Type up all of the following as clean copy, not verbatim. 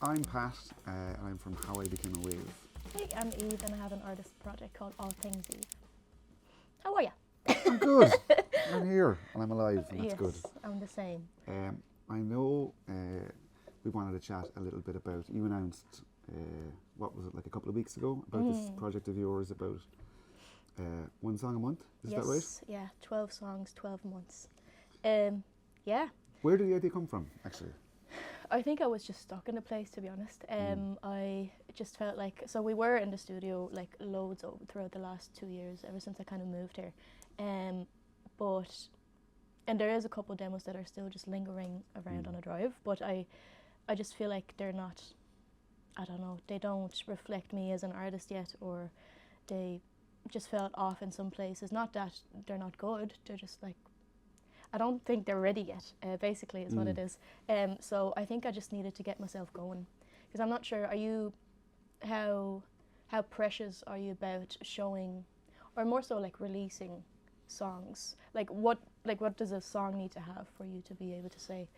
I'm Pat, and I'm from How I Became a Wave. Hey, I'm Eve and I have an artist project called All Things Eve. How are you? I'm good. I'm here, and I'm alive, and that's yes, good. I'm the same. I know we wanted to chat a little bit about, you announced, what was it, like a couple of weeks ago, about this project of yours about one song a month, is that right? Yes, yeah, 12 songs, 12 months. Yeah, Where did the idea come from, actually? I think I was just stuck in a place, to be honest. I just felt like, so we were in the studio like loads throughout the last 2 years, ever since I kind of moved here. And there is a couple of demos that are still just lingering around on a drive, but I just feel like they're not, I don't know, they don't reflect me as an artist yet, or they just felt off in some places. Not that they're not good, they're just like, I don't think they're ready yet, basically is what it is. So I think I just needed to get myself going. Because I'm not sure, are you, how precious are you about showing, or more so like releasing songs? Like what does a song need to have for you to be able to say,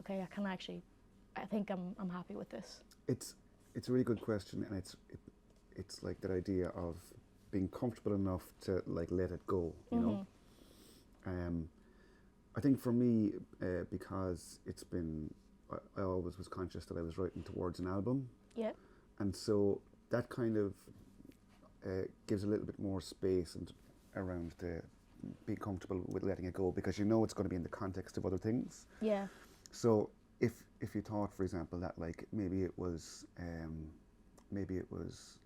okay, I think I'm happy with this? It's a really good question, and it's like that idea of being comfortable enough to like let it go, you know? I think for me, because it's been, I always was conscious that I was writing towards an album. Yeah. And so that kind of gives a little bit more space and around the being comfortable with letting it go, because you know it's going to be in the context of other things. Yeah. So if you thought, for example, that like maybe it was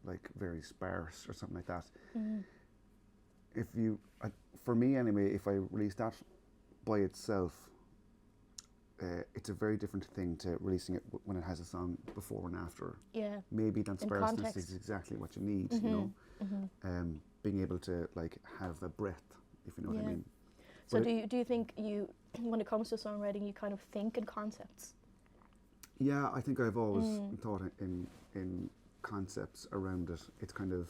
like very sparse or something like that. If you, for me anyway, if I release that by itself, it's a very different thing to releasing it when it has a song before and after. Yeah. Maybe that In sparseness context. is exactly what you need, you know. Being able to like have a breath, if you know what I mean. So But do you think you, when it comes to songwriting, you kind of think in concepts? yeah, I think I've always thought in concepts around it. It's kind of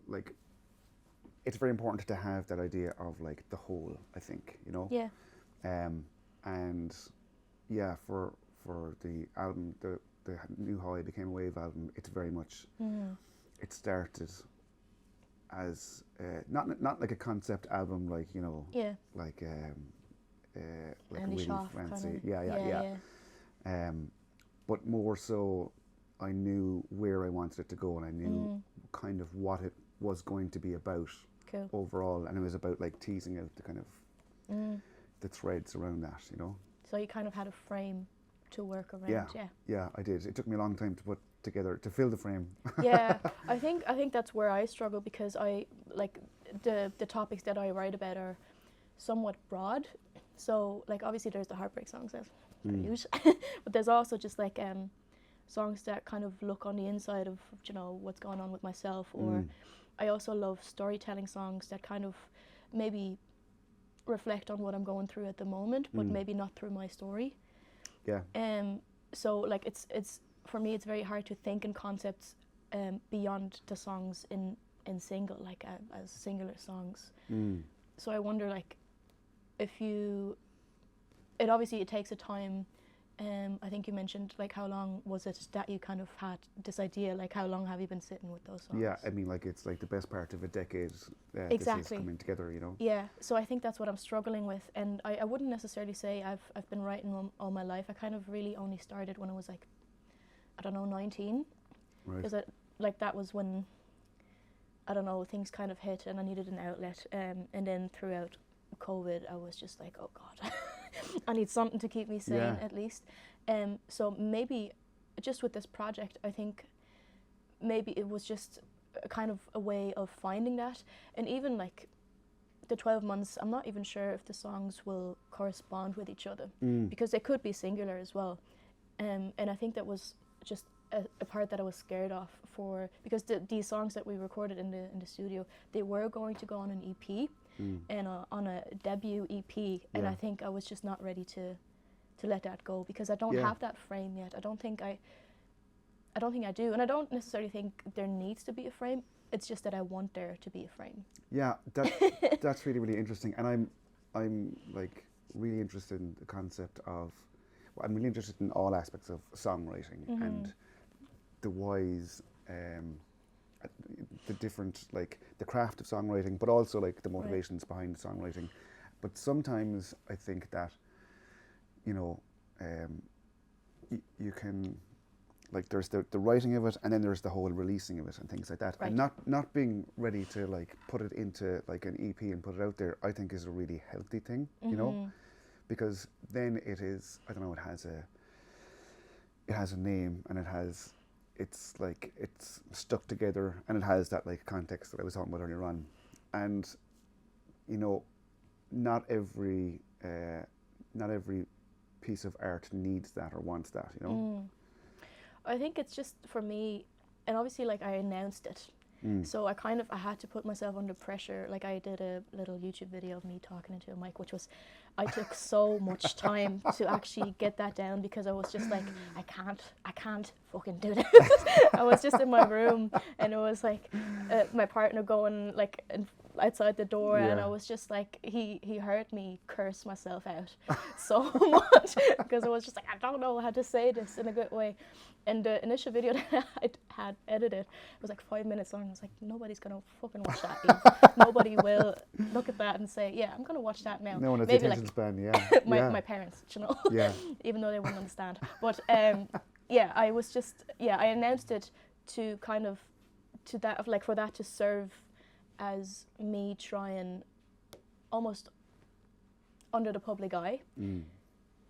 like it's very important to have that idea of like the whole, I think, you know. Yeah. And yeah, for the album, the new How I Became a Wave album, it's very much it started as not like a concept album, like, you know, Yeah. like like Andy really Schaaf fancy, kind of. yeah. But more so, I knew where I wanted it to go, and I knew kind of what it was going to be about. Cool. Overall, and it was about like teasing out the kind of the threads around that, you know. So you kind of had a frame to work around. Yeah, I did. It took me a long time to put together, to fill the frame. Yeah, I think that's where I struggle, because I like the topics that I write about are somewhat broad. So like obviously there's the heartbreak songs, that's huge, but there's also just like songs that kind of look on the inside of, you know, what's going on with myself, or I also love storytelling songs that kind of maybe reflect on what I'm going through at the moment, but maybe not through my story. Yeah. So like it's for me it's very hard to think in concepts beyond the songs in single, like as singular songs. So I wonder, like, if you, it obviously it takes a time. I think you mentioned, like, how long was it that you kind of had this idea? Like, how long have you been sitting with those songs? Yeah, I mean, like, it's like the best part of a decade. Exactly. This is coming together, you know. Yeah, so I think that's what I'm struggling with, and I wouldn't necessarily say I've been writing all my life. I kind of really only started when I was like, I don't know, 19. Right. Because like that was when, I don't know, things kind of hit and I needed an outlet. And then throughout COVID, I was just like, oh God, I need something to keep me sane at least. So maybe just with this project, I think maybe it was just a kind of a way of finding that. And even like the 12 months, I'm not even sure if the songs will correspond with each other, because they could be singular as well. And I think that was just a part that I was scared of, because these songs that we recorded in the studio, they were going to go on an EP and on a debut EP, and I think I was just not ready to let that go, because I don't have that frame yet. I don't think I do, and I don't necessarily think there needs to be a frame. It's just that I want there to be a frame. Yeah, that's really, really interesting, and I'm like really interested in the concept of, I'm really interested in all aspects of songwriting and the whys, the different, like the craft of songwriting, but also like the motivations behind songwriting. But sometimes I think that, you know, you can, like there's the writing of it, and then there's the whole releasing of it and things like that. Right. And not being ready to like put it into like an EP and put it out there, I think is a really healthy thing, you know, because then it is, I don't know, it has a name, and it's like it's stuck together, and it has that like context that I was talking about earlier on. And you know, not every piece of art needs that or wants that, you know. I think it's just for me, and obviously like I announced it, so I had to put myself under pressure. Like I did a little YouTube video of me talking into a mic, which was, I took so much time to actually get that down, because I was just like, I can't fucking do this. I was just in my room, and it was like my partner going like outside the door, and I was just like, he heard me curse myself out so much, because I was just like, I don't know how to say this in a good way. And the initial video that I had edited was like 5 minutes long. I was like, nobody's gonna fucking watch that. Eve. Nobody will look at that and say, yeah, I'm gonna watch that now. No one has Maybe the attention like span, yeah. my parents, you know, Yeah. even though they wouldn't understand. But yeah, I was just, I announced it to kind of, to that of like, for that to serve as me trying almost under the public eye.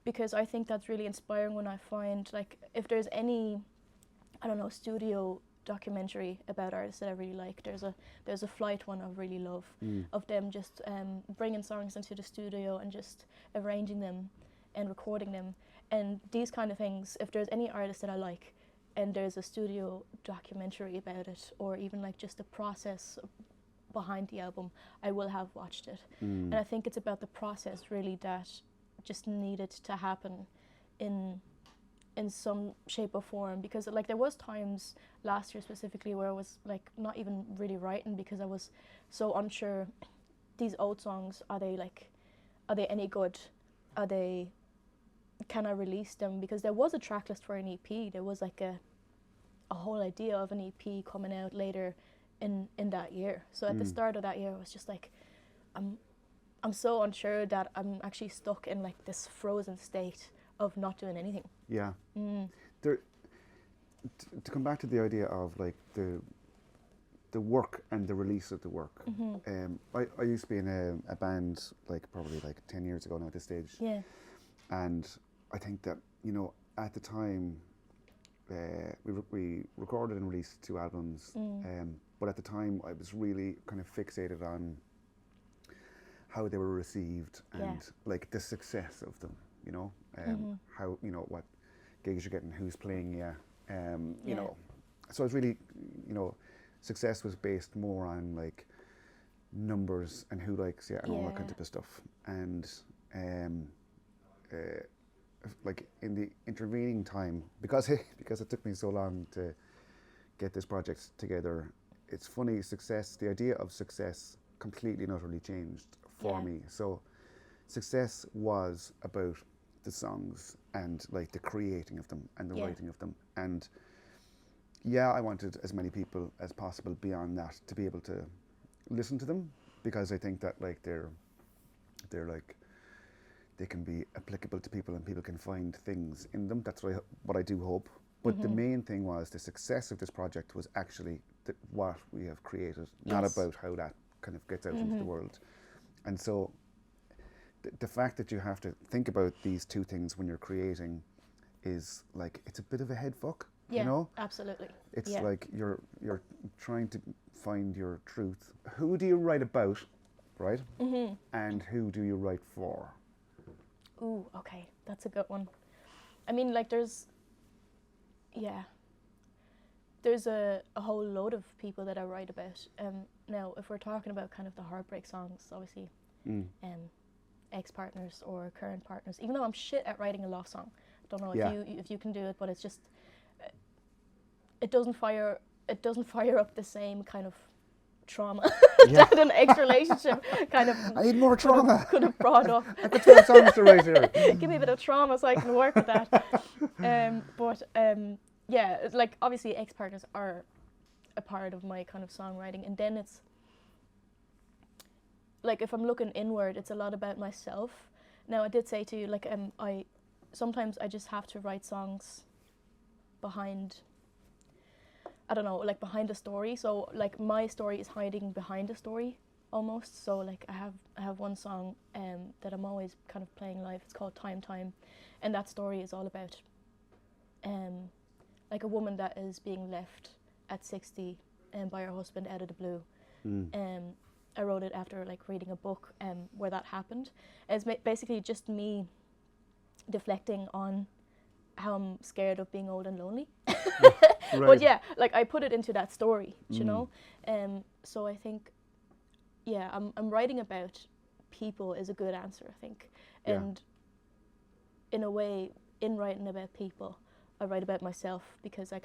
Because I think that's really inspiring when I find, like, if there's any, I don't know, studio documentary about artists that I really like. There's a Flight one I really love, of them just bringing songs into the studio and just arranging them and recording them. And these kind of things, if there's any artist that I like and there's a studio documentary about it, or even like just the process behind the album, I will have watched it. And I think it's about the process really that just needed to happen in some shape or form, because like there was times last year specifically where I was like not even really writing, because I was so unsure, these old songs, are they any good, can I release them? Because there was a track list for an EP, there was like a whole idea of an EP coming out later in that year. So at the start of that year I was just like, I'm so unsure that I'm actually stuck in like this frozen state of not doing anything. Yeah. To come back to the idea of like the work and the release of the work. I used to be in a band like probably like 10 years ago now at this stage. Yeah. And I think that, you know, at the time we recorded and released 2 albums. But at the time I was really kind of fixated on how they were received and like the success of them, you know, how, you know, what gigs you're getting, who's playing you, you know. So it's really, you know, success was based more on like numbers and who likes you and all that kind of stuff. And like in the intervening time, because it took me so long to get this project together, it's funny, the idea of success completely and utterly changed for me. So success was about the songs and like the creating of them and the writing of them. And I wanted as many people as possible beyond that to be able to listen to them, because I think that like they're like, they can be applicable to people and people can find things in them. That's what I do hope. But the main thing was the success of this project was actually what we have created, not about how that kind of gets out into the world. And so the fact that you have to think about these 2 things when you're creating is like, it's a bit of a head fuck, you know? Absolutely. It's like you're trying to find your truth. Who do you write about, right? And who do you write for? Ooh, okay, that's a good one. I mean, like there's a whole load of people that I write about. Now, if we're talking about kind of the heartbreak songs, obviously, ex-partners or current partners. Even though I'm shit at writing a love song, I don't know if you can do it, but it's just it doesn't fire up the same kind of trauma Yeah. that an ex-relationship kind of I need more trauma. could have brought up. I've got 12 songs to write here. Give me a bit of trauma so I can work with that. Yeah, it's like obviously ex-partners are a part of my kind of songwriting, and then it's like if I'm looking inward, it's a lot about myself. Now I did say to you, like I sometimes I just have to write songs behind, I don't know, like behind a story. So like my story is hiding behind a story almost. So like I have one song that I'm always kind of playing live. It's called Time, and that story is all about like a woman that is being left at 60 by her husband out of the blue. I wrote it after like reading a book where that happened. It's basically just me deflecting on how I'm scared of being old and lonely. Right. But yeah, like I put it into that story, you know. So I think, yeah, I'm writing about people is a good answer, I think. Yeah. And in a way, in writing about people, I write about myself because I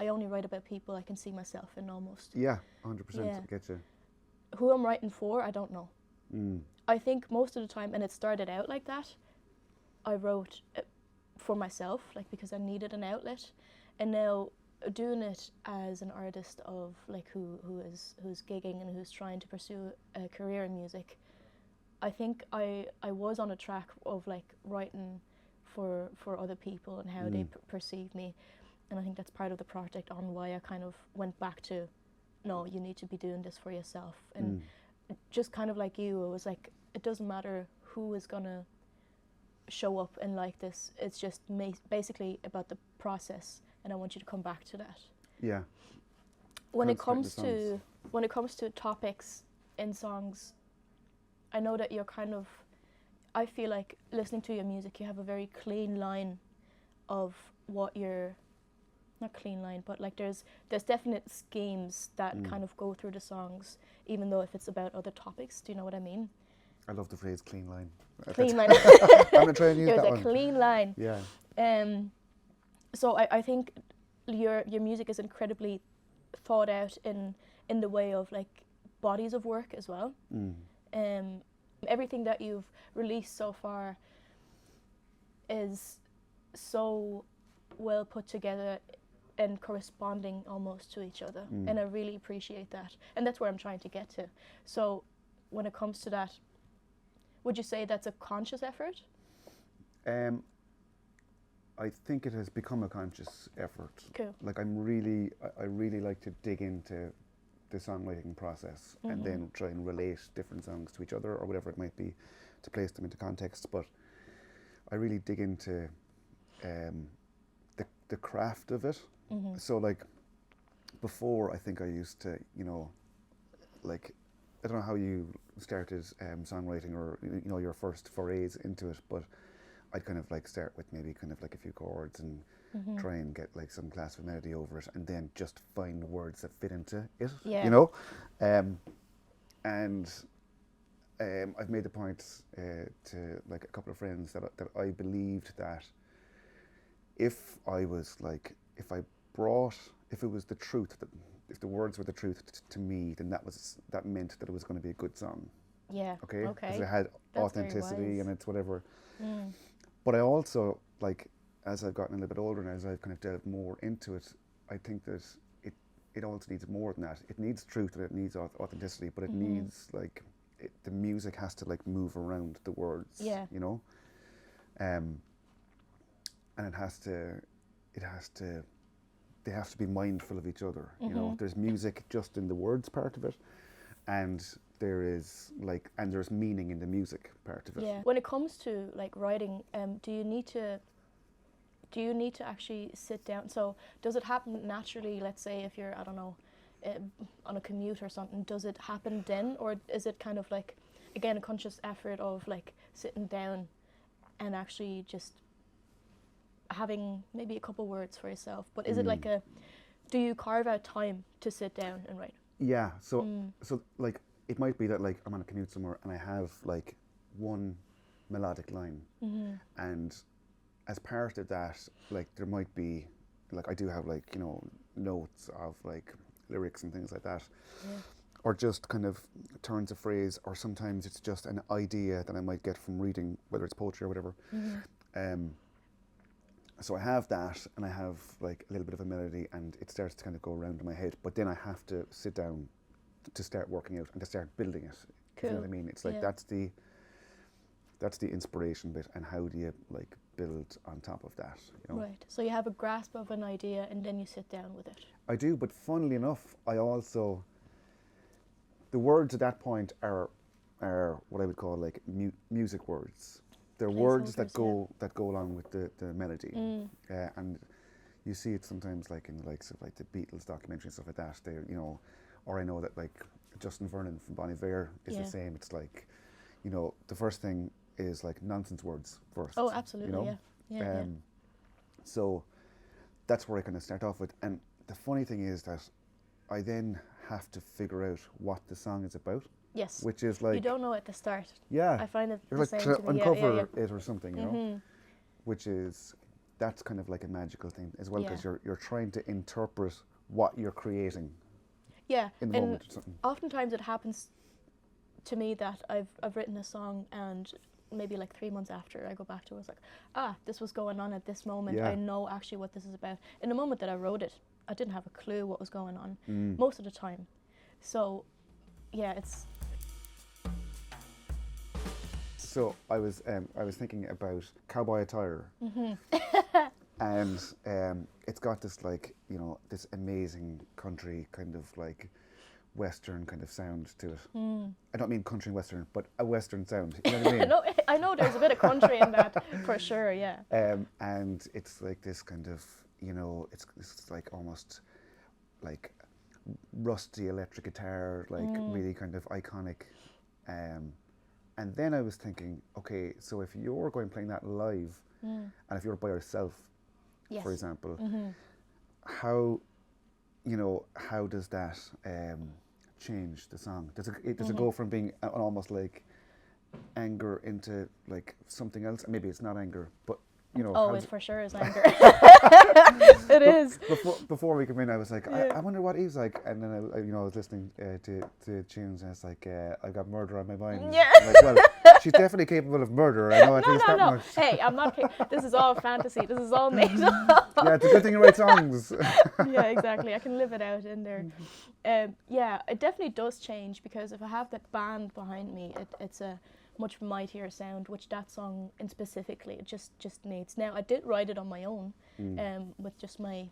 only write about people I can see myself in almost. Yeah, 100%. Yeah. I get you. Who I'm writing for, I don't know. I think most of the time, and it started out like that, I wrote for myself, like because I needed an outlet, and now doing it as an artist of like who's gigging and who's trying to pursue a career in music, I think I was on a track of like writing for other people and how they perceive me, and I think that's part of the project on why I kind of went back to, no, you need to be doing this for yourself. And just kind of like you, it was like, it doesn't matter who is gonna show up and like this, it's just basically about the process, and I want you to come back to that. Yeah. When it comes to topics in songs, I know that you're kind of, I feel like listening to your music, you have a very clean line of what you're, not clean line, but like there's definite schemes that kind of go through the songs, even though if it's about other topics. Do you know what I mean? I love the phrase clean line. Clean line. I'm going to try and use There's that a one. clean line. Yeah. So I think your music is incredibly thought out in the way of like bodies of work as well. Everything that you've released so far is so well put together and corresponding almost to each other, and I really appreciate that, and that's where I'm trying to get to. So when it comes to that, would you say that's a conscious effort? I think it has become a conscious effort. Cool. Like I really like to dig into the songwriting process and then try and relate different songs to each other or whatever it might be to place them into context. But I really dig into the craft of it. So like before, I think I used to, you know, like I don't know how you started songwriting or you know your first forays into it, but I'd kind of like start with maybe kind of like a few chords and try and get like some class of melody over it, and then just find words that fit into it. Yeah. You know, and I've made the point to like a couple of friends that I believed that if I was like if it was the truth, that if the words were the truth to me, then that meant that it was going to be a good song. Yeah. Okay. Okay. Because it had That's authenticity very wise. and it's whatever. But I also, like, as I've gotten a little bit older and as I've kind of delved more into it, I think that it also needs more than that. It needs truth and it needs authenticity, but it needs like the music has to like move around the words. Yeah. You know. And it has to. They have to be mindful of each other. You know, there's music just in the words part of it, and there's meaning in the music part of it. Yeah. When it comes to like writing, do you need to actually sit down? So does it happen naturally? Let's say if you're, I don't know, on a commute or something, does it happen then, or is it kind of like, again, a conscious effort of like sitting down and actually just having maybe a couple words for yourself? But is it like do you carve out time to sit down and write? Yeah. So like it might be that like I'm on a commute somewhere and I have like one melodic line, and as part of that, like there might be like I do have like, you know, notes of like lyrics and things like that. Yeah. Or just kind of turns a phrase, or sometimes it's just an idea that I might get from reading, whether it's poetry or whatever. So I have that, and I have like a little bit of a melody, and it starts to kind of go around in my head. But then I have to sit down to start working out and to start building it. Cool. You know what I mean? It's like that's the inspiration bit, and how do you like build on top of that? You know? Right. So you have a grasp of an idea, and then you sit down with it. I do, but funnily enough, I also, the words at that point are what I would call like music words. They're words that go along with the melody, and you see it sometimes like in the likes of like the Beatles documentary and stuff like that. They, you know, or I know that like Justin Vernon from Bon Iver is the same. It's like, you know, the first thing is like nonsense words first. Oh, absolutely, you know? yeah. So that's where I kind of start off with. And the funny thing is that I then have to figure out what the song is about. Yes. Which is like, you don't know at the start. Yeah. I find it you're the like same to to me. uncover it or something, you know. Which is, that's kind of like a magical thing as well, because you're trying to interpret what you're creating. Yeah. In the moment or something. Oftentimes it happens to me that I've written a song, and maybe like 3 months after I go back to it, it's like, this was going on at this moment. I know actually what this is about. In the moment that I wrote it, I didn't have a clue what was going on most of the time. So, yeah, it's. So I was thinking about cowboy attire, and it's got this like, you know, this amazing country kind of like Western kind of sound to it. I don't mean country western, but a Western sound. You know what I mean? No, I know there's a bit of country in that for sure. Yeah. And it's like this kind of, you know, it's like almost like rusty electric guitar, like really kind of iconic. And then I was thinking, okay, so if you're going playing that live, and if you're by yourself, for example, how, you know, how does that change the song? Does it go from being almost like anger into like something else? Maybe it's not anger, but you know. Oh, it for sure is anger. It is. Before we come in, I was like, I wonder what he's like, and then I was listening to tunes, and it's like, I've got murder on my mind. Yeah. I'm like, well, she's definitely capable of murder. I know at least that much. Hey, I'm not. This is all fantasy. This is all made up. Yeah, it's a good thing you write songs. Yeah, exactly. I can live it out in there. Yeah, it definitely does change, because if I have that band behind me, it's a much mightier sound, which that song in specifically it just needs. Now I did write it on my own, with just my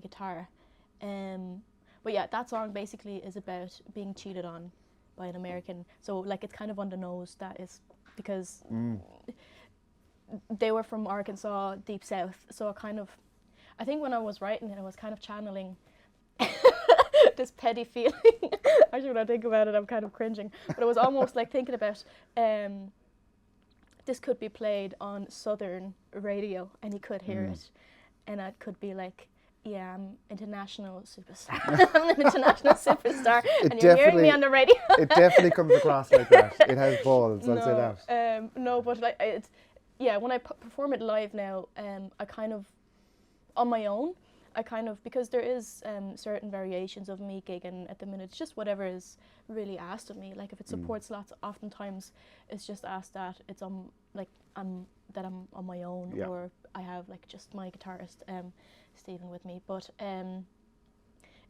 guitar, but yeah, that song basically is about being cheated on by an American. So like it's kind of on the nose, that is, because they were from Arkansas, deep south. So I think when I was writing it, I was kind of channeling this petty feeling. Actually, when I think about it, I'm kind of cringing. But it was almost like thinking about this could be played on Southern radio, and you could hear it, and it could be like, yeah, I'm international superstar. I'm an international superstar, and you're hearing me on the radio. It definitely comes across like that. It has balls. I'll say that. No, but like it's, yeah. When I perform it live now, I kind of, on my own, because there is certain variations of me gigging at the minute. It's just whatever is really asked of me. Like if it supports lots, oftentimes it's just asked that it's on, like I'm on my own, or I have like just my guitarist Stephen with me. But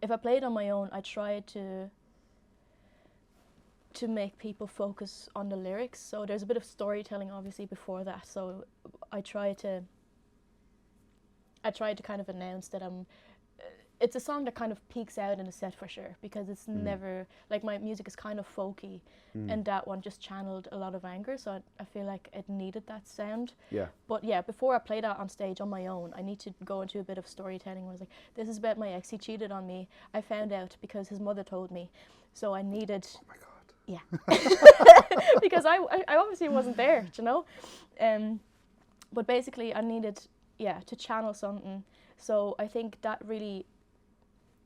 if I play it on my own, I try to make people focus on the lyrics. So there's a bit of storytelling obviously before that. So I try to kind of announce that it's a song that kind of peaks out in a set for sure, because it's never, like my music is kind of folky, and that one just channeled a lot of anger, so I feel like it needed that sound. Yeah. But yeah, before I play that on stage on my own, I need to go into a bit of storytelling where I was like, this is about my ex, he cheated on me. I found out because his mother told me. So I needed... Oh my God. Yeah. Because I obviously wasn't there, you know? But basically I needed... to channel something. So I think that really,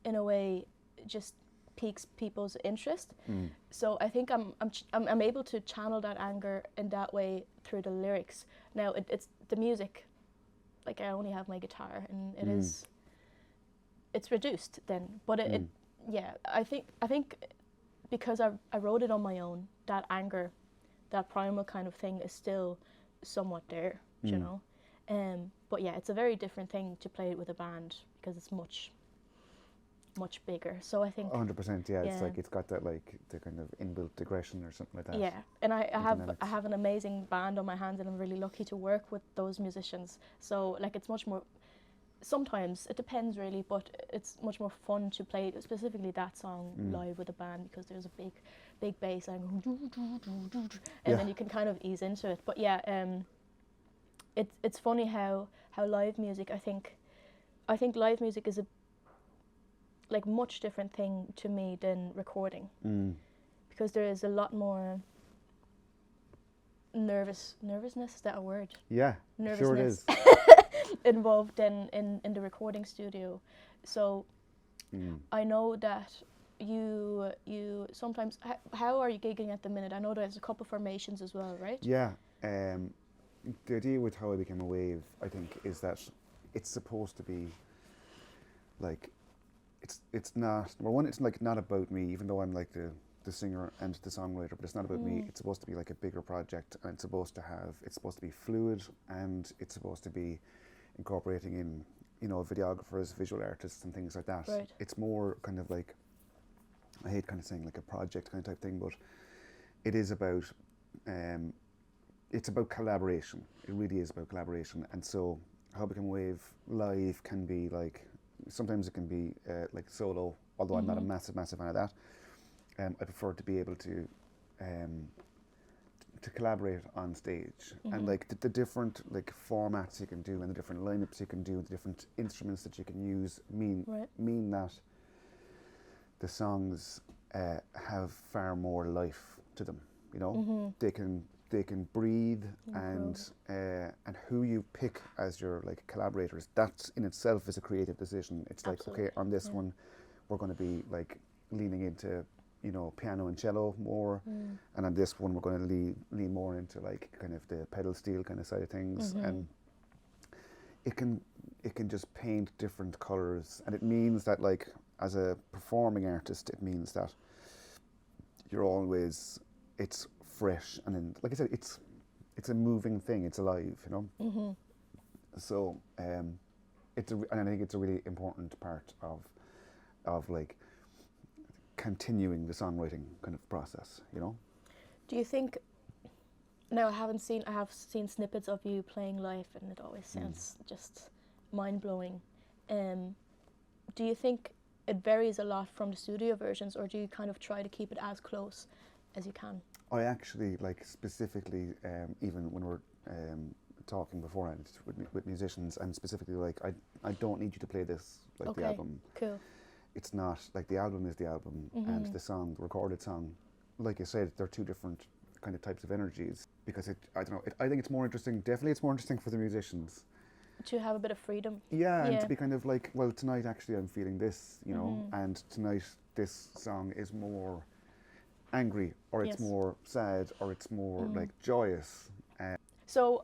in a way, just piques people's interest. So I think I'm able to channel that anger in that way through the lyrics. Now it's the music. Like I only have my guitar, and it is. it's reduced then. But it yeah, I think because I wrote it on my own, that anger, that primal kind of thing is still somewhat there, you know. But yeah, it's a very different thing to play it with a band because it's much bigger. So I think 100%. Yeah, it's like it's got that like the kind of inbuilt aggression or something like that. yeah, and I have an amazing band on my hands, and I'm really lucky to work with those musicians. So like it's much more. Sometimes it depends really, but it's much more fun to play specifically that song live with a band because there's a big bass line, and then you can kind of ease into it. But yeah, it's funny how live music. I think live music is a like much different thing to me than recording because there is a lot more nervousness. Is that a word? Yeah, sure it is. Involved in the recording studio. So I know that you sometimes, how are you gigging at the minute? I know there's a couple formations as well, right? Yeah, the idea with How I Became a Wave, I think, is that it's supposed to be like, it's not, number one, it's like not about me, even though I'm like the singer and the songwriter, but it's not about me. It's supposed to be like a bigger project, and it's supposed to be fluid, and it's supposed to be incorporating in, you know, videographers, visual artists and things like that. Right. It's more kind of like, I hate kind of saying like a project kind of type thing, but it is about, it's about collaboration. It really is about collaboration. And so How I Became a Wave live can be like, sometimes it can be like solo, although I'm not a massive fan of that. I prefer to be able to collaborate on stage, and like the different like formats you can do and the different lineups you can do, the different instruments that you can use mean that the songs have far more life to them. You know, they can breathe, and who you pick as your like collaborators, that in itself is a creative decision. It's like, okay, on this one we're going to be like leaning into, you know, piano and cello more, and on this one we're going to lean more into like kind of the pedal steel kind of side of things, and it can just paint different colors, and it means that like as a performing artist, it means that you're always, it's fresh, and then like I said, it's a moving thing, it's alive, you know. So and I think it's a really important part of like continuing the songwriting kind of process, you know. Do you think, now I have seen snippets of you playing live, and it always sounds just mind-blowing. Do you think it varies a lot from the studio versions, or do you kind of try to keep it as close as you can? I actually, like, specifically, even when we're talking beforehand with musicians, and specifically like, I don't need you to play this like the album. Cool. It's not like, the album is the album, and the song, the recorded song, like you said, they're two different kind of types of energies, because I don't know, I think it's more interesting, definitely it's more interesting for the musicians to have a bit of freedom. Yeah, and to be kind of like, well, tonight actually I'm feeling this, you know, and tonight this song is more angry, or it's more sad, or it's more like joyous. So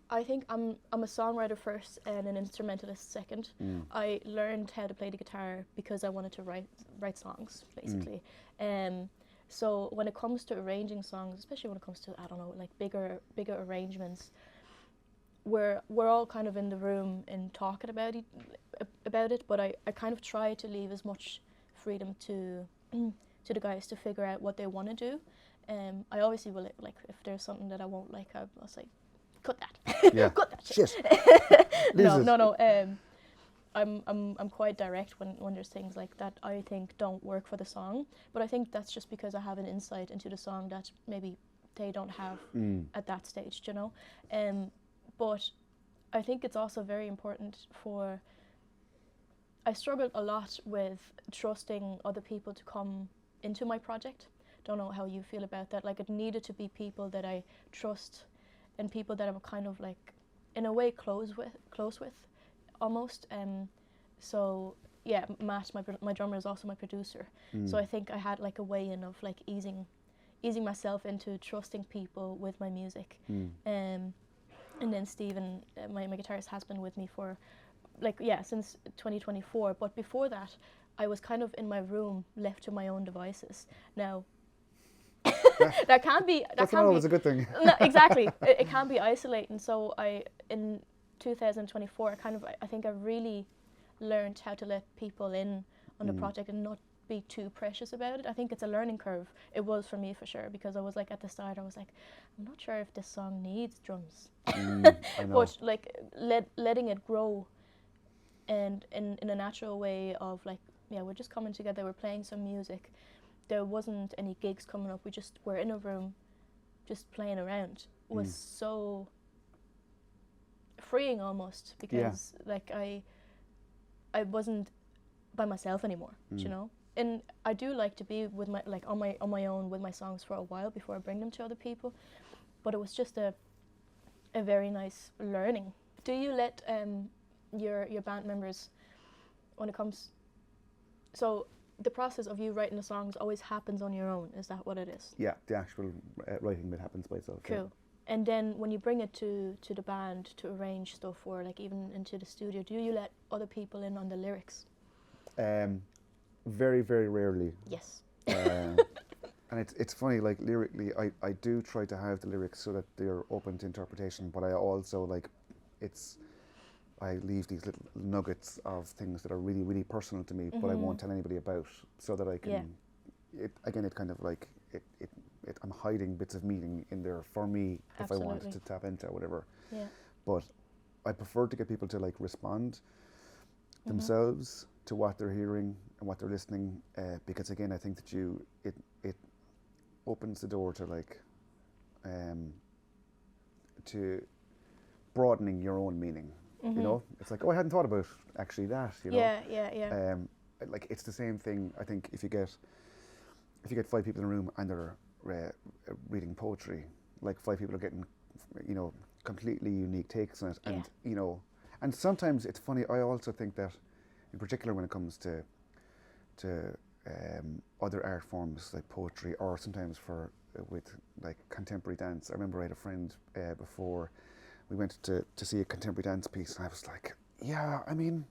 I think I'm a songwriter first and an instrumentalist second. I learned how to play the guitar because I wanted to write songs, basically. So when it comes to arranging songs, especially when it comes to, I don't know, like bigger arrangements, we're all kind of in the room and talking about it, but I kind of try to leave as much freedom to the guys to figure out what they want to do. I obviously will, like, if there's something that I won't like, I'll say, cut that. Yeah. Cut that shit. No. I'm quite direct when there's things like that I think don't work for the song, but I think that's just because I have an insight into the song that maybe they don't have at that stage, you know. But I think it's also very important I struggled a lot with trusting other people to come into my project. Don't know how you feel about that. Like, it needed to be people that I trust and people that I'm kind of like, in a way, close with, almost. So yeah, Matt, my drummer, is also my producer. So I think I had like a way in of like easing myself into trusting people with my music. And then Stephen, my guitarist, has been with me for since 2024. But before that, I was kind of in my room, left to my own devices. Now, that can be. That's not always a good thing. No, exactly. It can be isolating. So in 2024, I think I really learned how to let people in on the project and not be too precious about it. I think it's a learning curve. It was for me for sure, because I was like, at the start I was like, I'm not sure if this song needs drums. I know. But like letting it grow, and in a natural way of like, yeah, we're just coming together, we're playing some music. There wasn't any gigs coming up, we just were in a room just playing around. Was so freeing almost, because like I wasn't by myself anymore, you know. And I do like to be with my on my own with my songs for a while before I bring them to other people. But it was just a very nice learning. Do you let your band members, when it comes, so the process of you writing the songs always happens on your own? Is that what it is? Yeah, the actual writing bit happens by itself. Cool. Yeah. And then when you bring it to the band to arrange stuff, or like even into the studio, do you let other people in on the lyrics? Very, very rarely. Yes. And it's funny, like lyrically, I do try to have the lyrics so that they're open to interpretation, but I also like, I leave these little nuggets of things that are really, really personal to me, but I won't tell anybody about, so that I can, it kind of like, I'm hiding bits of meaning in there for me. Absolutely. If I wanted to tap into whatever. Yeah. But I prefer to get people to like respond themselves to what they're hearing and what they're listening, because again, I think that it opens the door to like to broadening your own meaning. You know, it's like, oh, I hadn't thought about actually that. You know, yeah. Like it's the same thing. I think if you get 5 people in a room and they're reading poetry, like 5 people are getting, you know, completely unique takes on it, and you know, and sometimes it's funny. I also think that, in particular, when it comes to other art forms like poetry, or sometimes with like contemporary dance. I remember I had a friend before we went to see a contemporary dance piece, and I was like, yeah, I mean,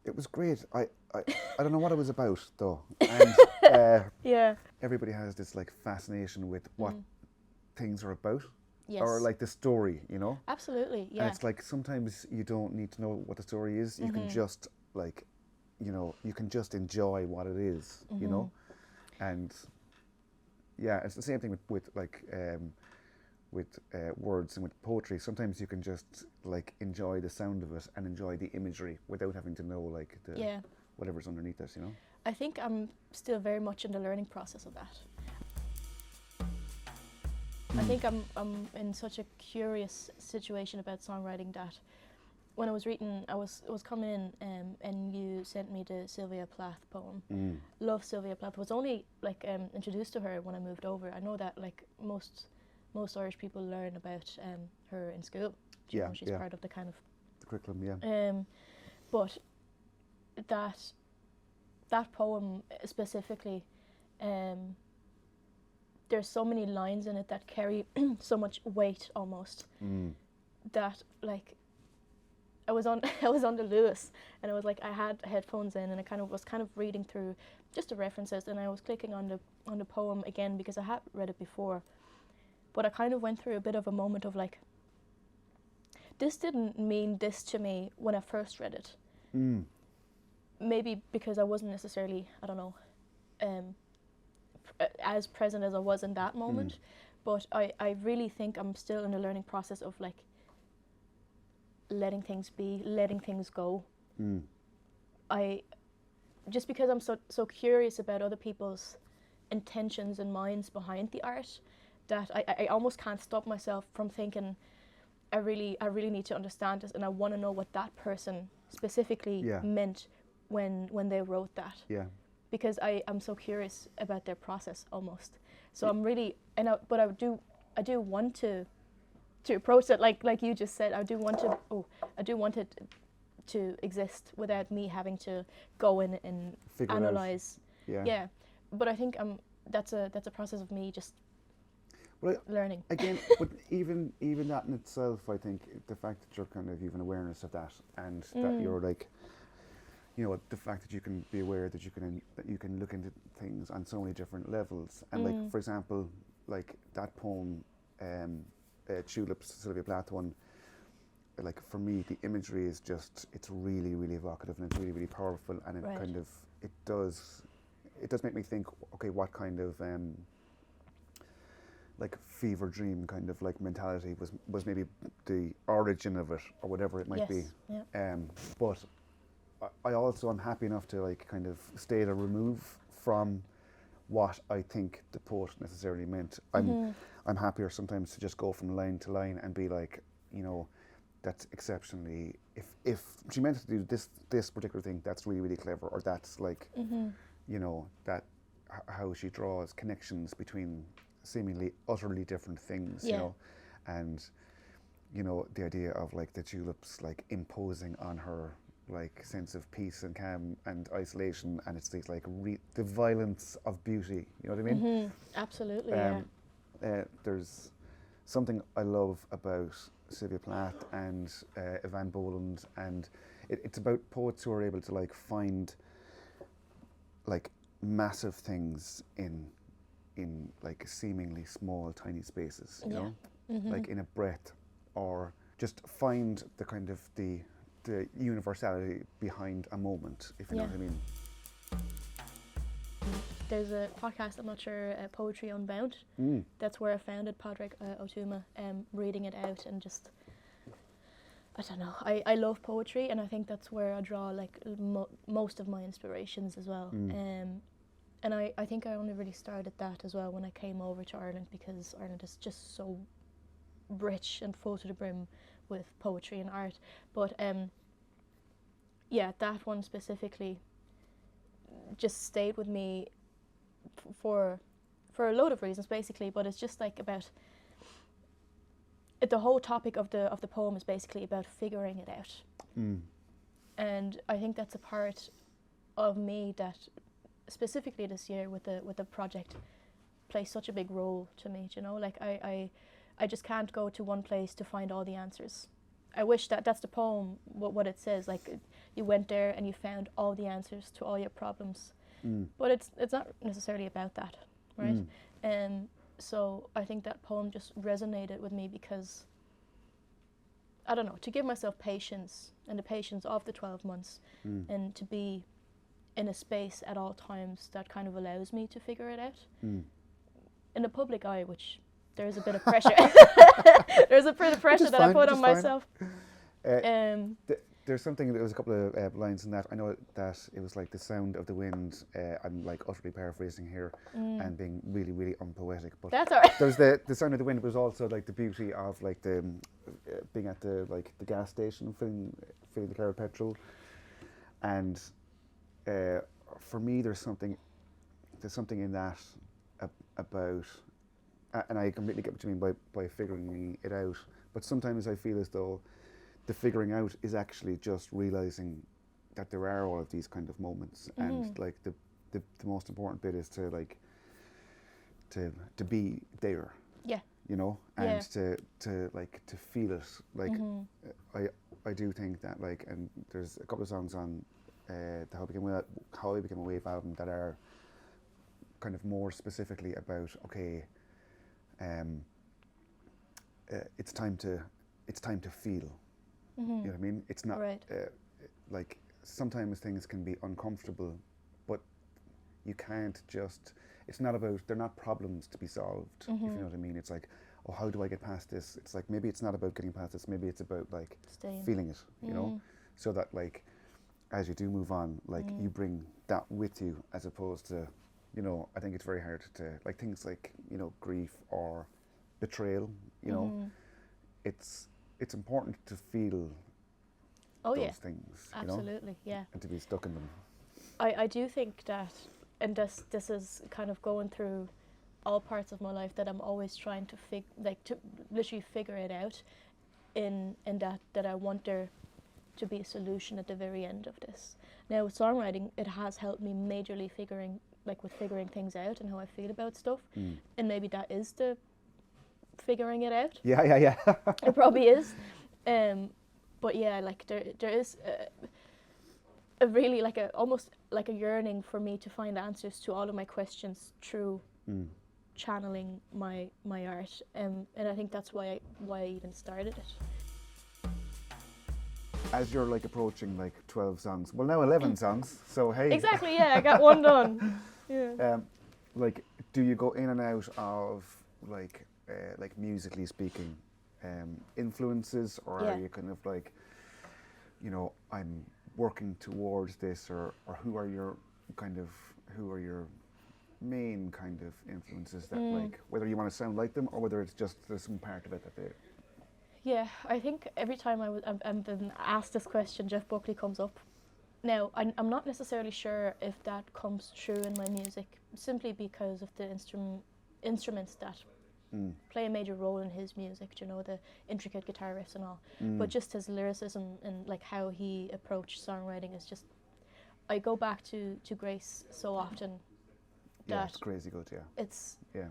it was great. I don't know what it was about though, and everybody has this like fascination with what things are about. Yes. Or like the story, you know? Absolutely, yeah. And it's like sometimes you don't need to know what the story is. You can just like, you know, you can just enjoy what it is, you know? And yeah, it's the same thing with words and with poetry. Sometimes you can just like enjoy the sound of it and enjoy the imagery without having to know like whatever's underneath it, you know? I think I'm still very much in the learning process of that. I think I'm in such a curious situation about songwriting that when I was reading, I was coming in and you sent me the Sylvia Plath poem. Love Sylvia Plath. Was only like introduced to her when I moved over. I know that like most Irish people learn about her in school. You know, she's part of the kind of the curriculum, but that poem specifically, there's so many lines in it that carry so much weight almost that like I was on the Lewis, and it was like I had headphones in and I was reading through just the references, and I was clicking on the poem again because I had read it before, but I kind of went through a bit of a moment of like, this didn't mean this to me when I first read it. Maybe because I wasn't necessarily, I don't know, as present as I was in that moment, but I really think I'm still in the learning process of like letting things be, letting things go. Just because I'm so curious about other people's intentions and minds behind the art, that I almost can't stop myself from thinking, I really need to understand this, and I want to know what that person specifically meant when they wrote that. Yeah. Because I'm so curious about their process almost. So I'm really, but I do want to approach it like you just said. I do want it to exist without me having to go in and analyze. Yeah. But I think that's a process of me just. Well, learning. again, but even that in itself, I think the fact that you're kind of even awareness of that, and that you're like, you know, the fact that you can be aware that you can look into things on so many different levels, and like, for example, like that poem, Tulips, Sylvia Plath one. Like for me, the imagery is just, it's really, really evocative, and it's really, really powerful, and it kind of, it does make me think, okay, what kind of like fever dream kind of like mentality was maybe the origin of it, or whatever it might be. Yeah. But I also am happy enough to like kind of stay at a remove from what I think the poet necessarily meant. I'm happier sometimes to just go from line to line and be like, you know, that's exceptionally, if she meant to do this particular thing, that's really, really clever, or that's like, you know, that how she draws connections between seemingly utterly different things, you know, and, you know, the idea of like the tulips like imposing on her like sense of peace and calm and isolation, and it's these like the violence of beauty, you know what I mean? Absolutely, There's something I love about Sylvia Plath and Evan Boland, and it's about poets who are able to like find like massive things in like seemingly small, tiny spaces, you know, like in a breath, or just find the kind of the universality behind a moment, if you know what I mean. There's a podcast, I'm not sure, Poetry Unbound. That's where I founded Padraig O'Tuma, reading it out, and just, I don't know, I love poetry, and I think that's where I draw like most of my inspirations as well. And I think I only really started that as well when I came over to Ireland, because Ireland is just so rich and full to the brim with poetry and art. But yeah, that one specifically just stayed with me for a load of reasons, basically. But it's just like about the whole topic of the poem is basically about figuring it out. And I think that's a part of me that specifically this year with the project plays such a big role to me, you know, like I just can't go to one place to find all the answers. I wish that's the poem, what it says, like you went there and you found all the answers to all your problems. But it's not necessarily about that, right? So I think that poem just resonated with me because, I don't know, to give myself patience, and the patience of the 12 months, and to be in a space at all times that kind of allows me to figure it out. In the public eye, which there's a bit of pressure. There's a bit of pressure that I put on myself. There's something, there was a couple of lines in that. I know that it was like the sound of the wind. I'm like utterly paraphrasing here and being really, really unpoetic. But that's all right. There's the sound of the wind, but there's also like the beauty of like the being at the like the gas station, filling the car with petrol. And for me, there's something in that about, and I completely get what you mean by figuring it out. But sometimes I feel as though the figuring out is actually just realizing that there are all of these kind of moments, and like the most important bit is to like to be there. Yeah. You know, and to feel it. Like I do think that like, and there's a couple of songs on the How I Became a Wave album that are kind of more specifically about it's time to feel. You know what I mean? It's not like sometimes things can be uncomfortable, but you can't just. It's not about. They're not problems to be solved. If you know what I mean? It's like, oh, how do I get past this? It's like maybe it's not about getting past this. Maybe it's about like feeling it. You know, so that like as you do move on, like you bring that with you, as opposed to, you know, I think it's very hard to like things like, you know, grief or betrayal. You know, it's important to feel those things. Absolutely, you know? And to be stuck in them. I do think that, and this is kind of going through all parts of my life, that I'm always trying to to literally figure it out, in that I want there to be a solution at the very end of this. Now with songwriting, it has helped me majorly figuring things out and how I feel about stuff, and maybe that is the figuring it out. Yeah. It probably is. But yeah, like there is a really like almost like a yearning for me to find answers to all of my questions through channeling my art. And I think that's why I even started it. As you're like approaching like 12 songs, well now 11 songs, so hey. Exactly, yeah, I got one done. Yeah. Like, do you go in and out of like musically speaking, influences, or Yeah. are you kind of like, you know, I'm working towards this, or who are your main kind of influences that like, whether you want to sound like them or whether it's just there's some part of it that they. Yeah, I think every time I'm been asked this question, Jeff Buckley comes up. Now, I'm not necessarily sure if that comes true in my music, simply because of the instruments that play a major role in his music, you know, the intricate guitar riffs and all. But just his lyricism and like how he approached songwriting is just, I go back to Grace so often. Yeah, it's crazy good, yeah. It's yeah.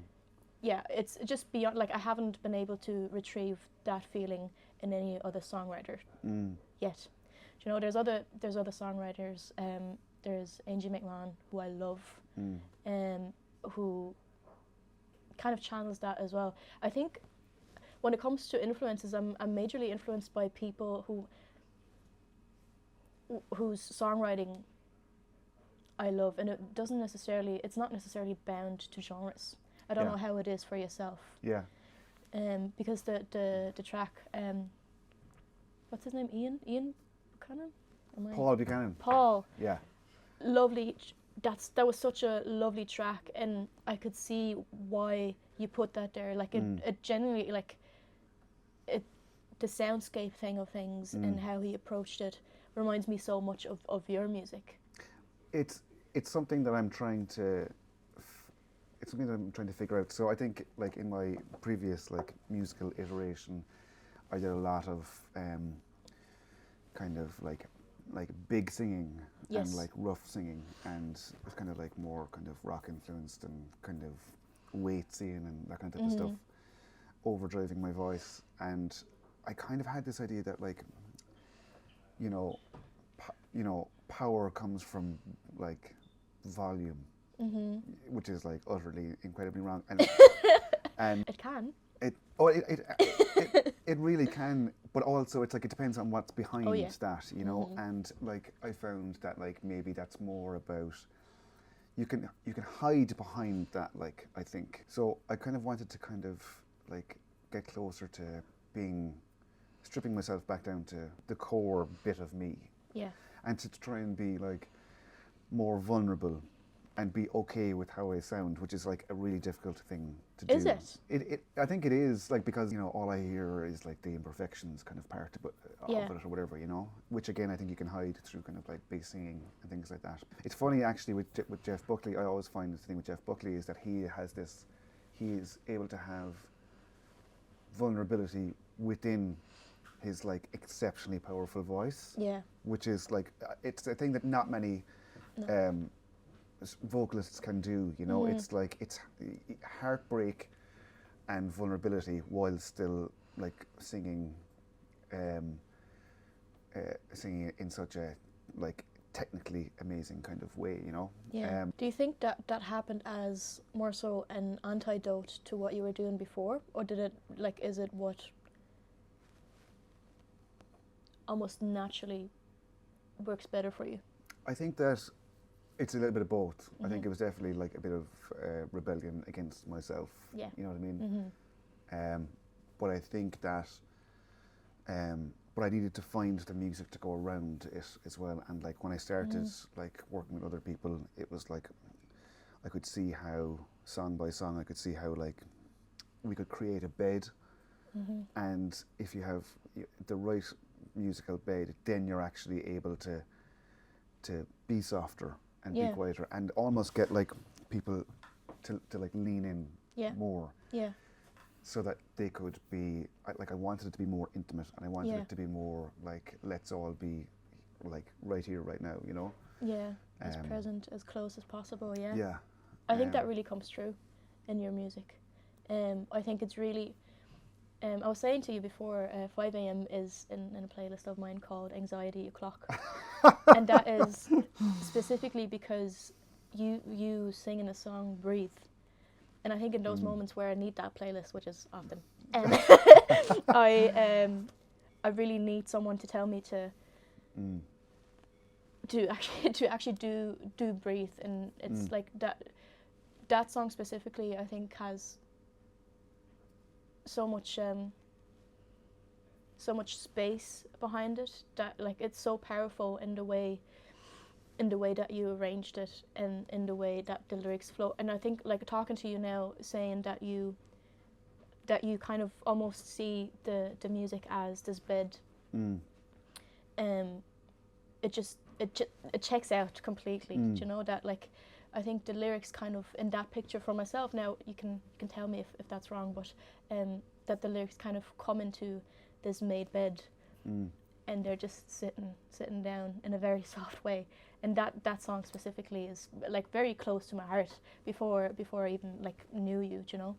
Yeah, it's just beyond, like I haven't been able to retrieve that feeling in any other songwriter yet. Do you know, there's other songwriters. There's Angie McMahon, who I love, who kind of channels that as well. I think when it comes to influences, I'm majorly influenced by people whose songwriting I love, and it's not necessarily bound to genres. I don't know how it is for yourself. Yeah. Because the track, what's his name? Ian Buchanan? Paul Buchanan. Paul. Yeah. Lovely. That was such a lovely track, and I could see why you put that there. Like it genuinely, like the soundscape thing of things and how he approached it reminds me so much of your music. It's something that I'm trying to. It's something that I'm trying to figure out. So I think, like in my previous like musical iteration, I did a lot of kind of like big singing and like rough singing, and it was kind of like more kind of rock influenced and kind of Waitsy and that kind of type of stuff, overdriving my voice. And I kind of had this idea that like, you know, power comes from like volume. Which is like utterly incredibly wrong, and it can. It really can, but also it's like it depends on what's behind that, you know. And like I found that like maybe that's more about you can hide behind that, like I think. So I kind of wanted to kind of like get closer to stripping myself back down to the core bit of me. Yeah. And to try and be like more vulnerable and be okay with how I sound, which is like a really difficult thing to do. Is it? I think it is, like, because, you know, all I hear is like the imperfections kind of part of it or whatever, you know, which again I think you can hide through kind of like bass singing and things like that. It's funny actually with Jeff Buckley, I always find the thing with Jeff Buckley is that he is able to have vulnerability within his like exceptionally powerful voice. Yeah. Which is like, it's a thing that not many vocalists can do, you know. It's like it's heartbreak and vulnerability while still like singing in such a like technically amazing kind of way, you know. Yeah. Do you think that happened as more so an antidote to what you were doing before, or did it like, is it what almost naturally works better for you? I think that it's a little bit of both. I think it was definitely like a bit of rebellion against myself. Yeah. You know what I mean? But I think that, but I needed to find the music to go around it as well. And like when I started like working with other people, it was like I could see how song by song, I could see how like we could create a bed. And if you have the right musical bed, then you're actually able to be softer and be quieter and almost get like people to like lean in more. Yeah. So that they could be like, I wanted it to be more intimate, and I wanted it to be more like, let's all be like right here, right now, you know. Yeah. As present, as close as possible. Yeah. Yeah. I think that really comes through in your music. I think it's really, I was saying to you before, 5 a.m. is in a playlist of mine called Anxiety O'Clock. And that is specifically because you sing in the song Breathe. And I think in those moments where I need that playlist, which is often, I really need someone to tell me to actually do Breathe. And it's like that song specifically, I think, has so much space behind it, that like it's so powerful in the way that you arranged it, and in the way that the lyrics flow. And I think, like, talking to you now, saying that you kind of almost see the music as this bed, it checks out completely. Do you know that, like, I think the lyrics kind of in that picture for myself, now you can tell me if that's wrong, but that the lyrics kind of come into this made bed, and they're just sitting down in a very soft way. And that song specifically is like very close to my heart before I even like knew you, you know.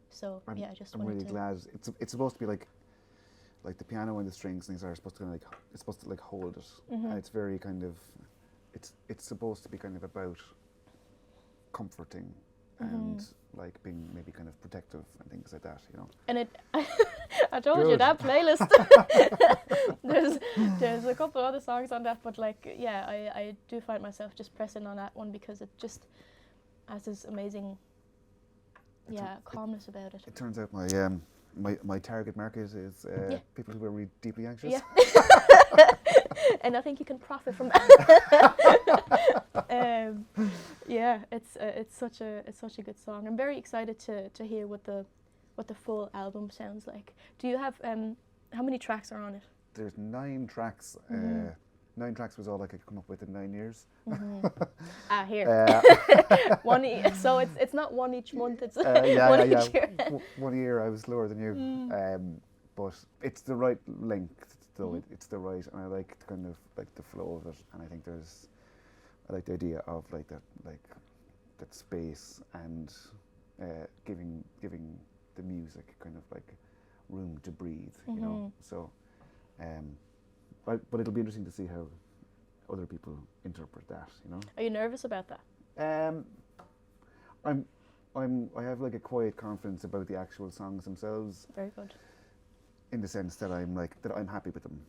So yeah, I just I'm wanted really to. glad. It's supposed to be like the piano and the strings and things are supposed to kind of like, it's supposed to like hold it, and it's very kind of, it's supposed to be kind of about comforting and like being maybe kind of protective and things like that, you know. And it, I told you that playlist. there's a couple other songs on that, but like, yeah, I do find myself just pressing on that one because it just has this amazing, calmness about it. It turns out my target market is people who are really deeply anxious. Yeah. And I think you can profit from that. Yeah, it's such a good song. I'm very excited to hear what the full album sounds like. Do you have how many tracks are on it? There's 9 tracks. 9 tracks was all I could come up with in 9 years. Here. So it's not one each month. It's one each year. 1 year I was lower than you, but it's the right length. Though it's the right, and I like kind of like the flow of it, and I think I like the idea of like that space and giving the music kind of like room to breathe, you know. So, but it'll be interesting to see how other people interpret that, you know. Are you nervous about that? I have like a quiet confidence about the actual songs themselves. Very good. In the sense that I'm happy with them,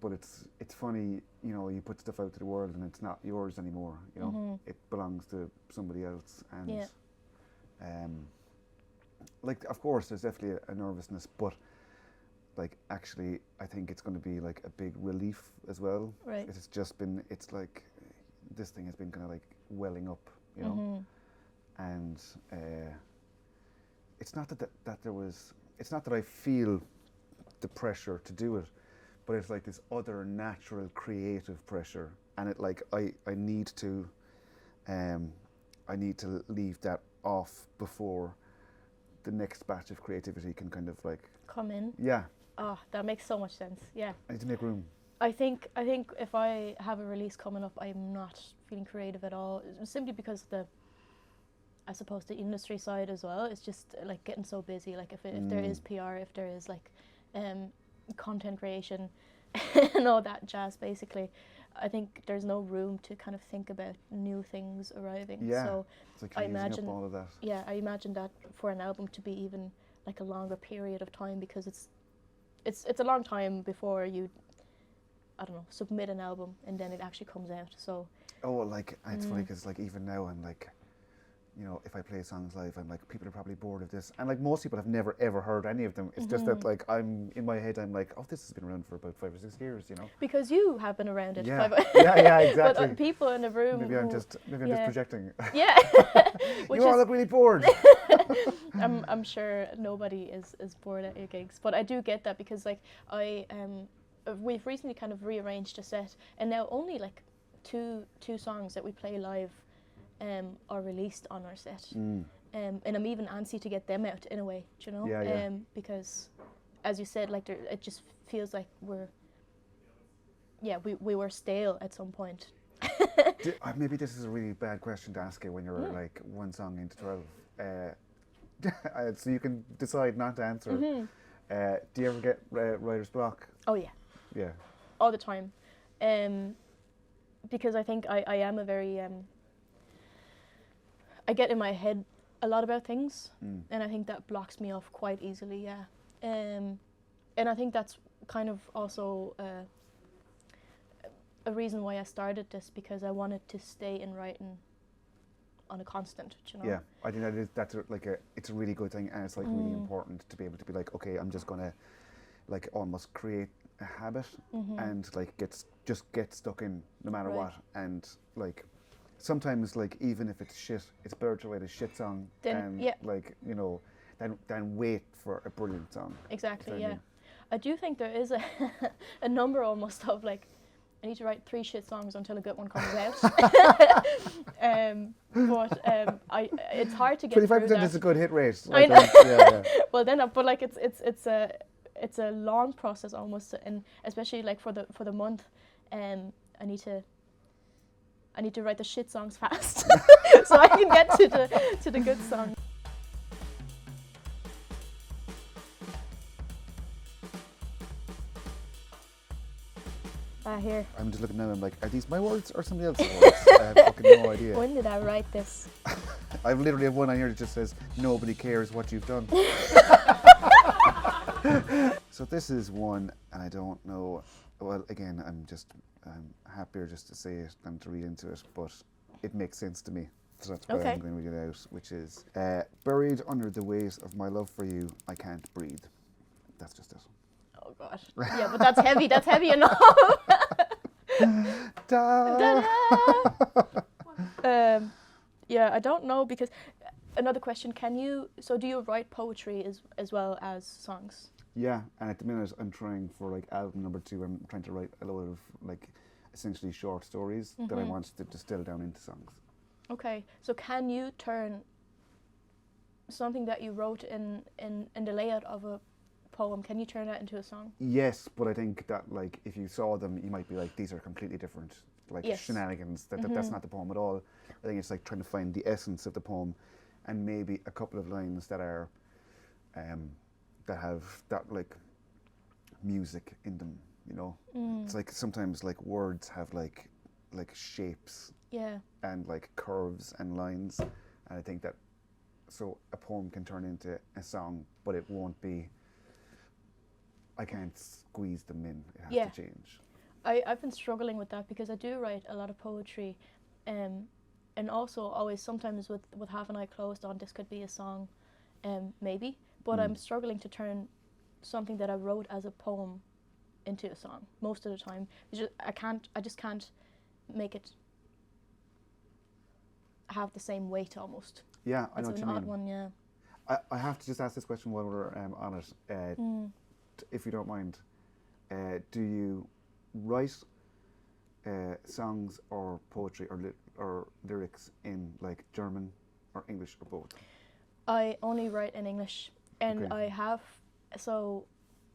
but it's funny, you know, you put stuff out to the world and it's not yours anymore, you know. It belongs to somebody else, and like, of course there's definitely a nervousness, but like actually I think it's going to be like a big relief as well. Right. It's like this thing has been kind of like welling up, you know, and it's not that it's not that I feel the pressure to do it, but it's like this other natural creative pressure, and it like I need to leave that off before the next batch of creativity can kind of like come in. Yeah. Oh, that makes so much sense. Yeah. I need to make room. I think if I have a release coming up, I'm not feeling creative at all, simply because I suppose the industry side as well is just like getting so busy. Like if there is PR, if there is like content creation and all that jazz, basically, I think there's no room to kind of think about new things arriving. Yeah. So it's like I imagine up all of that. Yeah, I imagine that for an album to be even like a longer period of time, because it's a long time before you, I don't know, submit an album and then it actually comes out. So like it's funny because like even now I'm like, you know, if I play songs live, I'm like, people are probably bored of this, and like most people have never ever heard any of them. It's just that like I'm in my head, I'm like, oh, this has been around for about 5 or 6 years, you know. Because you have been around it. Yeah, yeah, exactly. But people in the room. Maybe I'm just projecting. Yeah. You all look really bored. I'm sure nobody is bored at your gigs, but I do get that, because like we've recently kind of rearranged a set, and now only like two songs that we play live are released on our set, and I'm even antsy to get them out in a way, do you know? Yeah. Because, as you said, like it just feels like we were stale at some point. Maybe this is a really bad question to ask you when you're like one song into 12. So you can decide not to answer. Do you ever get writer's block? Oh yeah, Yeah. all the time. Because I think I am a very I get in my head a lot about things, and I think that blocks me off quite easily. Yeah, and I think that's kind of also a reason why I started this, because I wanted to stay in writing on a constant. You know. Yeah, I think it's a really good thing, and it's like really important to be able to be like, okay, I'm just gonna like almost create a habit and like just get stuck in no matter what, and like sometimes like even if it's shit, it's better to write a shit song than like than wait for a brilliant song. Exactly. Yeah, I do think there is a number almost of like, I need to write 3 shit songs until a good one comes out. But it's hard to get 25% is a good hit rate. I know. Yeah. Well, then, but like it's a long process almost, and especially like for the month, I need to write the shit songs fast, so I can get to the good songs. Here. I'm just looking now and I'm like, are these my words or somebody else's words? I have fucking no idea. When did I write this? I literally have one on here that just says, nobody cares what you've done. So this is one, and I don't know, well, again, I'm happier just to say it than to read into it, but it makes sense to me. So that's why I'm going to read it out, which is, buried under the weight of my love for you, I can't breathe. That's just it. Oh gosh. Yeah, but that's heavy. That's heavy enough. Yeah, I don't know, because another question, do you write poetry as well as songs? Yeah, and at the minute I'm trying for like album number 2, I'm trying to write a load of like essentially short stories that I want to distill down into songs. Okay, so can you turn something that you wrote in the layout of a poem, can you turn that into a song? Yes, but I think that like if you saw them, you might be like, these are completely different, like shenanigans. That's not the poem at all. I think it's like trying to find the essence of the poem, and maybe a couple of lines that are, that have that like music in them. You know, it's like sometimes like words have like shapes. Yeah. And like curves and lines, and I think that so a poem can turn into a song, but it won't be. I can't squeeze them in. It has to change. I've been struggling with that, because I do write a lot of poetry, and also always sometimes with half an eye closed on, this could be a song, maybe. But I'm struggling to turn something that I wrote as a poem into a song most of the time. I just can't make it have the same weight almost. Yeah, I know what you mean. It's an odd one, yeah. I have to just ask this question while we're on it. If you don't mind, do you write songs or poetry or lyrics in like German or English or both? I only write in English, and I have, so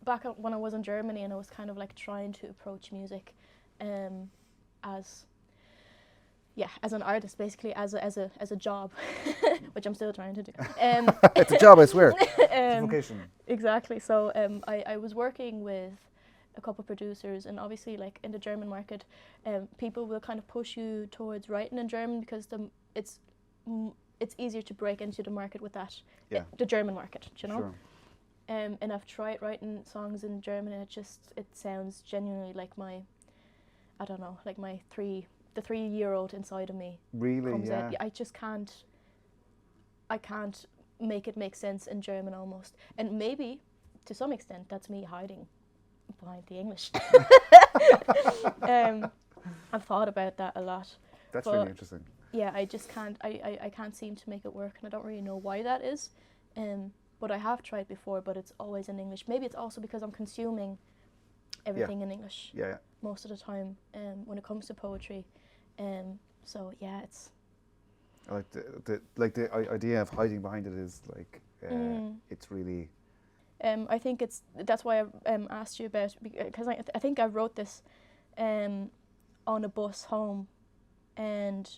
back when I was in Germany and I was kind of like trying to approach music as an artist, basically, as a job, which I'm still trying to do. It's a job, I swear. It's a vocation. Exactly. So I was working with a couple of producers, and obviously, like in the German market, people will kind of push you towards writing in German, because it's easier to break into the market with that, the German market, you know. Sure. And I've tried writing songs in German, and it sounds genuinely like the 3-year-old inside of me comes out. I just can't. I can't make it make sense in German almost, and maybe to some extent that's me hiding behind the English. I've thought about that a lot. That's really interesting. Yeah, I just can't. I can't seem to make it work, and I don't really know why that is. But I have tried before, but it's always in English. Maybe it's also because I'm consuming everything in English most of the time when it comes to poetry. So yeah, it's. I like the idea of hiding behind it is like it's really. I think that's why I asked you about, because I think I wrote this on a bus home, and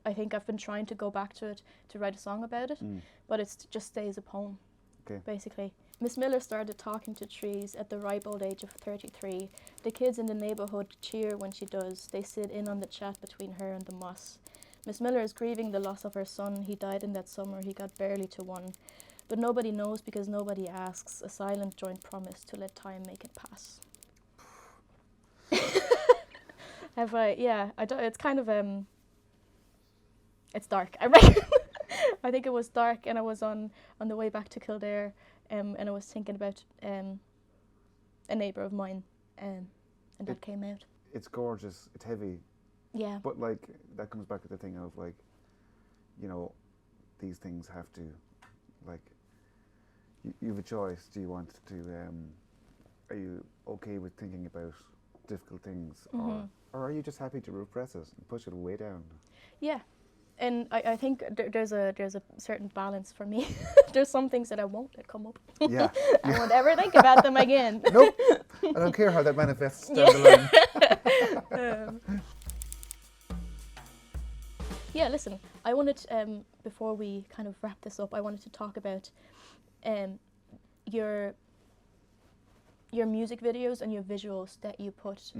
I think I've been trying to go back to it to write a song about it, but it just stays a poem, basically. Miss Miller started talking to trees at the ripe old age of 33. The kids in the neighbourhood cheer when she does. They sit in on the chat between her and the moss. Miss Miller is grieving the loss of her son. He died in that summer. He got barely to 1. But nobody knows because nobody asks. A silent joint promise to let time make it pass. Have I? Yeah, I don't. It's kind of it's dark. I reckon. I think it was dark, and I was on the way back to Kildare, and I was thinking about a neighbour of mine, and that came out. It's gorgeous. It's heavy. Yeah. But like that comes back to the thing of like, you know, these things have to, like, you have a choice. Do you want to? Are you okay with thinking about difficult things, or are you just happy to repress it and push it way down? Yeah. And I think there's a certain balance for me. There's some things that I won't let come up. Yeah. I won't ever think about them again. Nope. I don't care how that manifests down the line. Yeah, listen, I wanted, before we kind of wrap this up, I wanted to talk about your music videos and your visuals that you put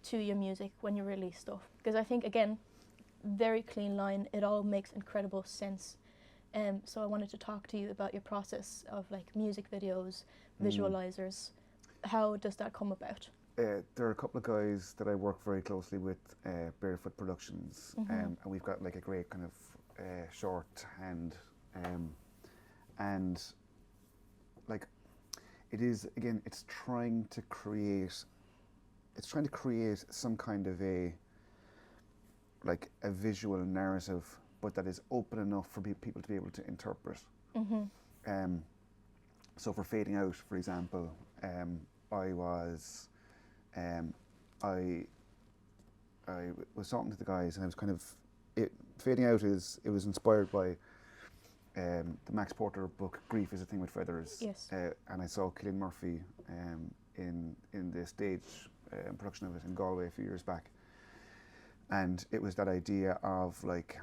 to your music when you release stuff. Because I think, again, very clean line, it all makes incredible sense. So I wanted to talk to you about your process of like music videos, visualizers. How does that come about? There are a couple of guys that I work very closely with, Barefoot Productions, and we've got like a great kind of shorthand, and like it is, again, it's trying to create some kind of a visual narrative, but that is open enough for people to be able to interpret. So for Fading Out, for example, I was talking to the guys, and I was kind of Fading Out it was inspired by the Max Porter book Grief is a Thing with Feathers. Yes. And I saw Cillian Murphy in the stage production of it in Galway a few years back, and it was that idea of like,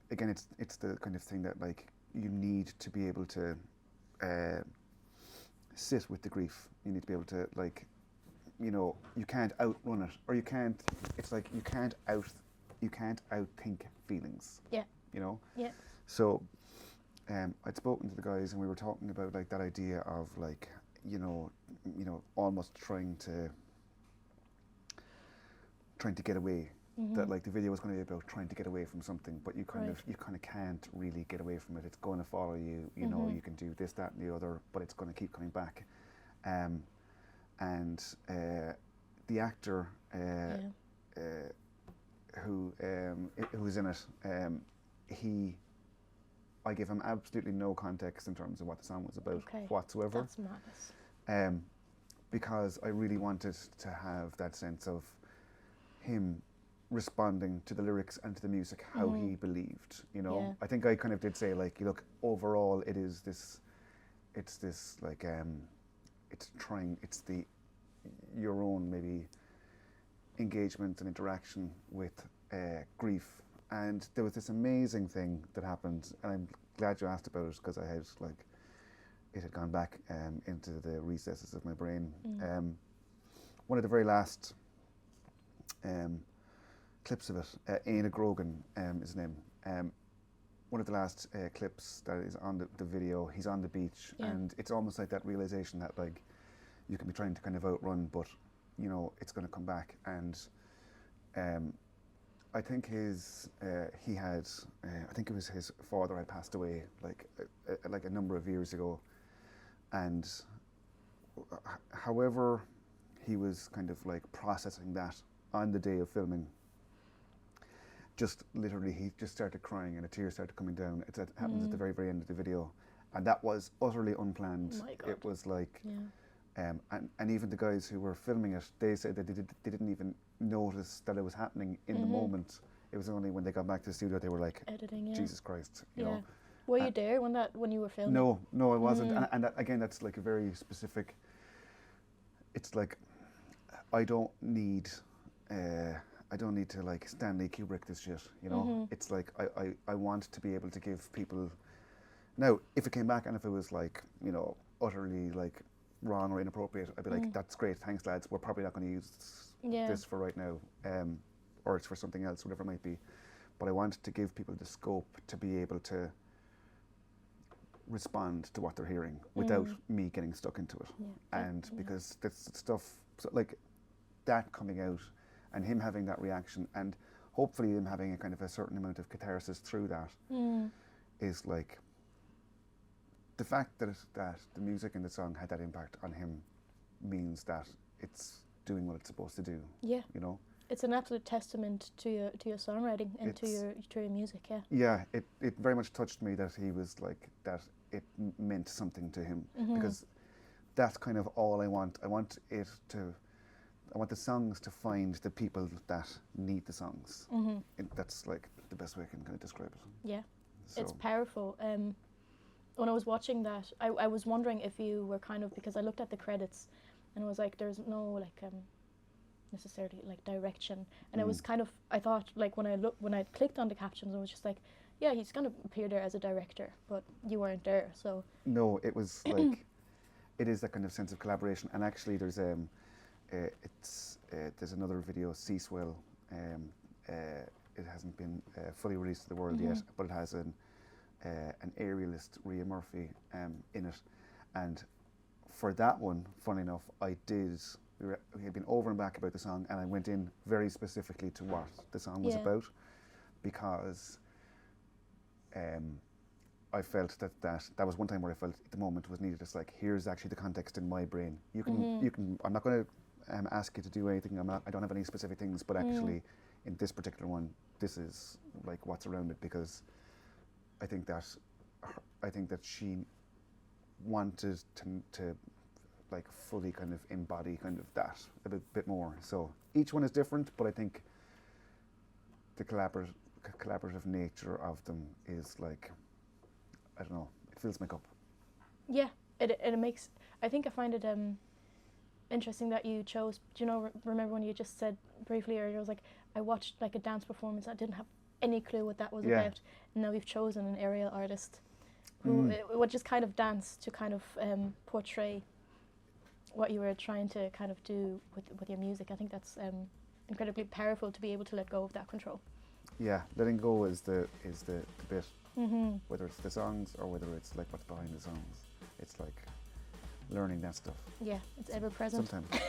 again, it's the kind of thing that like you need to be able to sit with the grief. You need to be able to, like, you know, you can't outrun it, or you can't. It's like you can't outthink feelings. Yeah. You know. Yeah. So, I'd spoken to the guys, and we were talking about like that idea of like, you know, almost trying to get away. That like the video was going to be about trying to get away from something, but you kind of can't really get away from it. It's going to follow you. You know, you can do this, that, and the other, but it's going to keep coming back. And the actor who was in it, I gave him absolutely no context in terms of what the song was about whatsoever. That's madness. Because I really wanted to have that sense of him responding to the lyrics and to the music how he believed, you know. Yeah. I think I kind of did say, like, look, overall it's your own maybe engagement and interaction with grief. And there was this amazing thing that happened, and I'm glad you asked about it, because it had gone back into the recesses of my brain. One of the very last clips of it, Éanna Grogan is his name. One of the last clips that is on the video, he's on the beach, and it's almost like that realization that like you can be trying to kind of outrun, but you know it's going to come back. And I think I think it was his father had passed away like a number of years ago, and however he was kind of like processing that on the day of filming, just literally he just started crying and a tear started coming down. It happens at the very, very end of the video, and that was utterly unplanned. Oh my God. It was like, and even the guys who were filming it, they said that they didn't even notice that it was happening in the moment. It was only when they got back to the studio they were like, editing, Jesus Christ, you know. Were you there when you were filming? No, I wasn't. And that, again, that's like a very specific. It's like I don't need I don't need to like Stanley Kubrick this shit, you know. It's like I want to be able to give people. Now, if it came back and if it was like, you know, utterly like wrong or inappropriate, I'd be like, that's great, thanks lads, we're probably not going to use this for right now, or it's for something else, whatever it might be. But I want to give people the scope to be able to respond to what they're hearing without me getting stuck into it. And because this stuff, so like that coming out and him having that reaction and hopefully him having a kind of a certain amount of catharsis through that is like, the fact that the music and the song had that impact on him means that it's doing what it's supposed to do. Yeah. You know? It's an absolute testament to your songwriting and to your music, yeah. Yeah, it very much touched me that he was like, that it meant something to him, because that's kind of all I want. I want the songs to find the people that need the songs. That's like the best way I can kind of describe it. Yeah, so. It's powerful. When I was watching that, I was wondering if you were kind of, because I looked at the credits and I was like, there's no like necessarily like direction, and it was kind of, I thought like when I clicked on the captions, I was just like, yeah, he's gonna appear there as a director, but you weren't there, so. No, it was like, it is that kind of sense of collaboration, and actually there's there's another video, Seaswell, it hasn't been fully released to the world yet, but it has an aerialist, Rhea Murphy, in it, and for that one, funny enough, we had been over and back about the song, and I went in very specifically to what the song was about, because I felt that was one time where I felt the moment was needed. It's like, here's actually the context in my brain. You can. I'm not going to ask you to do anything. I don't have any specific things, but actually, in this particular one, this is like what's around it, because I think that she wanted to like fully kind of embody kind of that a bit more. So each one is different, but I think the collaborative nature of them is like, I don't know, it fills my cup. Yeah, it makes, I think I find it interesting that you chose, do you know, remember when you just said briefly earlier, I was like, I watched like a dance performance, I didn't have any clue what that was about, and now we've chosen an aerial artist who would just kind of dance to kind of portray what you were trying to kind of do with your music. I think that's incredibly powerful to be able to let go of that control. Yeah, letting go is the bit, whether it's the songs or whether it's like what's behind the songs. It's like learning that stuff. Yeah, it's ever present. Sometimes.